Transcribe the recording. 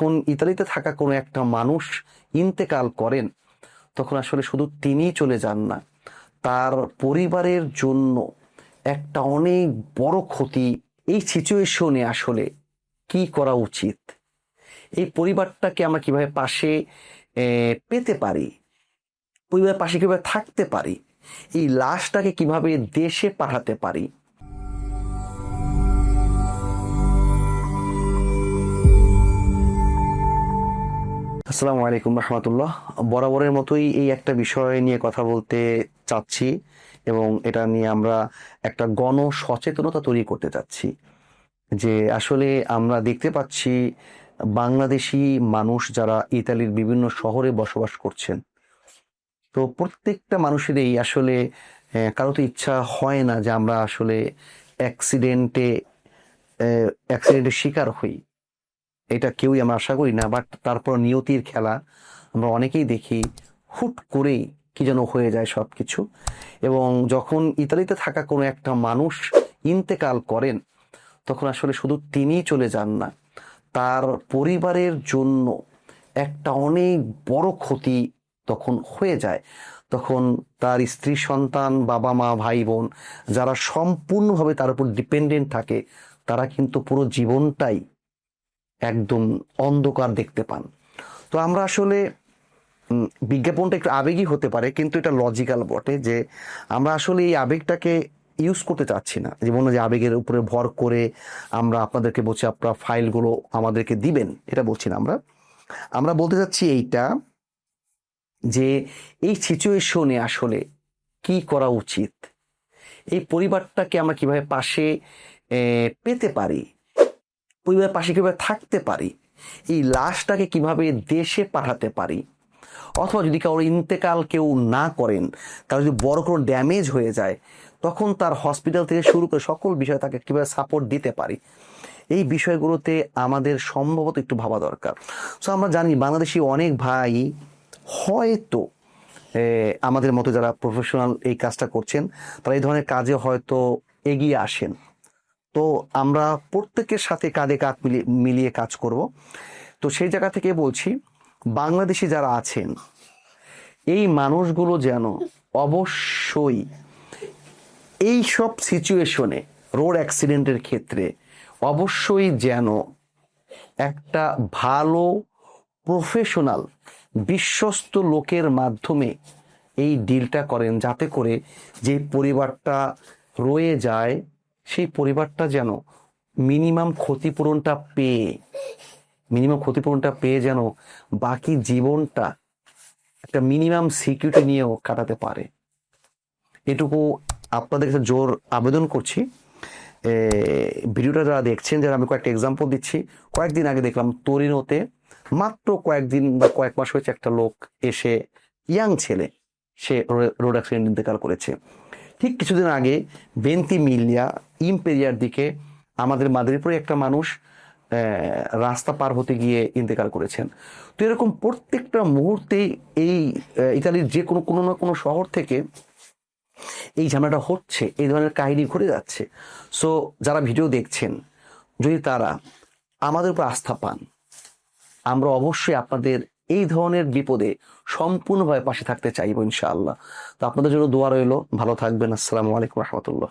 যখন ইতালিতে থাকা কোনো একটা মানুষ ইন্তেকাল করেন, তখন আসলে শুধু তিনিই চলে যান না, তার পরিবারের জন্য একটা অনেক বড় ক্ষতি। এই সিচুয়েশনে আসলে কি করা উচিত, এই পরিবারটাকে আমরা কিভাবে পাশে পেতে পারি, পরিবারের পাশে কিভাবে থাকতে পারি, এই লাশটাকে কিভাবে দেশে পাঠাতে পারি। আসসালামু আলাইকুম রহমতুল্লাহ। বরাবরের মতোই এই একটা বিষয় নিয়ে কথা বলতে চাচ্ছি এবং এটা নিয়ে আমরা একটা গণ সচেতনতা তৈরি করতে চাচ্ছি। যে আসলে আমরা দেখতে পাচ্ছি বাংলাদেশি মানুষ যারা ইতালির বিভিন্ন শহরে বসবাস করছেন, তো প্রত্যেকটা মানুষেরই আসলে কারো তো ইচ্ছা হয় না যে আমরা আসলে অ্যাক্সিডেন্টের শিকার হই, এটা কেউই আমরা আশা করি না। বাট তারপর নিয়তির খেলা আমরা অনেকেই দেখি, হুট করেই কি যেন হয়ে যায় সব কিছু। এবং যখন ইতালিতে থাকা কোনো একটা মানুষ ইন্তেকাল করেন, তখন আসলে শুধু তিনিই চলে যান না, তার পরিবারের জন্য একটা অনেক বড় ক্ষতি তখন হয়ে যায়। তখন তার স্ত্রী সন্তান, বাবা মা, ভাই বোন যারা সম্পূর্ণভাবে তার উপর ডিপেন্ডেন্ট থাকে, তারা কিন্তু পুরো জীবনটাই একদম অন্ধকার দেখতে পান। তো আমরা আসলে বিজ্ঞাপনটা একটু আবেগী হতে পারে, কিন্তু এটা লজিক্যাল বটে যে আমরা আসলে এই আবেগটাকে ইউজ করতে চাচ্ছি না। জীবনে যে আবেগের উপরে ভর করে আমরা আপনাদেরকে বলছি আপনারা ফাইলগুলো আমাদেরকে দিবেন, এটা বলছি না। আমরা বলতে চাচ্ছি এইটা যে এই সিচুয়েশনে আসলে কি করা উচিত, এই পরিবারটাকে আমরা কিভাবে পাশে পেতে পারি, পরিবারের পাশে কিভাবে থাকতে পারি, এই লাশটাকে কিভাবে দেশে পাঠাতে পারি। অথবা যদি কারোর ইন্তেকাল কেউ না করেন, কারো যদি বড় কোনো ড্যামেজ হয়ে যায়, তখন তার হসপিটাল থেকে শুরু করে সকল বিষয় তাকে কিভাবে সাপোর্ট দিতে পারি, এই বিষয়গুলোতে আমাদের সম্ভবত একটু ভাবা দরকার। সো আমরা জানি বাংলাদেশি অনেক ভাই হয়তো আমাদের মতো যারা প্রফেশনাল এই কাজটা করছেন, তারা এই ধরনের কাজে হয়তো এগিয়ে আসেন। তো আমরা প্রত্যেকের সাথে কাঁধে কাঁধ মিলিয়ে কাজ করব। তো সেই জায়গা থেকে বলছি, বাংলাদেশি যারা আছেন এই মানুষগুলো যেন অবশ্যই এই সব সিচুয়েশনে, রোড অ্যাক্সিডেন্টের ক্ষেত্রে অবশ্যই যেন একটা ভালো প্রফেশনাল বিশ্বস্ত লোকের মাধ্যমে এই ডিলটা করেন, যাতে করে যে পরিবারটা রয়ে যায় সেই পরিবারটা যেন মিনিমাম ক্ষতিপূরণটা পেয়ে যেন বাকি জীবনটা একটা মিনিমাম সিকিউরিটি নিয়েও কাটাতে পারে। এটুকু আপনাদের কাছে জোর আবেদন করছি। ভিডিওটা যারা দেখছেন, যারা আমি কয়েকটা এক্সাম্পল দিচ্ছি, কয়েকদিন আগে দেখলাম তোরিনোতে মাত্র কয়েকদিন বা কয়েক মাস হয়েছে, একটা লোক এসে, ইয়াং ছেলে, সে রোড অ্যাক্সিডেন্ট ইন্তেকাল করেছে। ঠিক কিছুদিন আগে ভেন্তিমিলিয়া ইম্পেরিয়ার দিকে আমাদের মাদারীপুরে একটা মানুষ রাস্তা পার হতে গিয়ে ইন্তেকাল করেছেন। তো এরকম প্রত্যেকটা মুহূর্তে এই ইতালির যে কোনো না কোনো শহর থেকে এই ঝামেলাটা হচ্ছে, এই ধরনের কাহিনী ঘটে যাচ্ছে। সো যারা ভিডিও দেখছেন, যদি তারা আমাদের উপর আস্থা পান, আমরা অবশ্যই আপনাদের এই ধরনের বিপদে সম্পূর্ণভাবে পাশে থাকতে চাইবো ইনশাআল্লাহ। তো আপনাদের জন্য দোয়া রইল, ভালো থাকবেন। আসসালামু আলাইকুম রহমতুল্লাহ।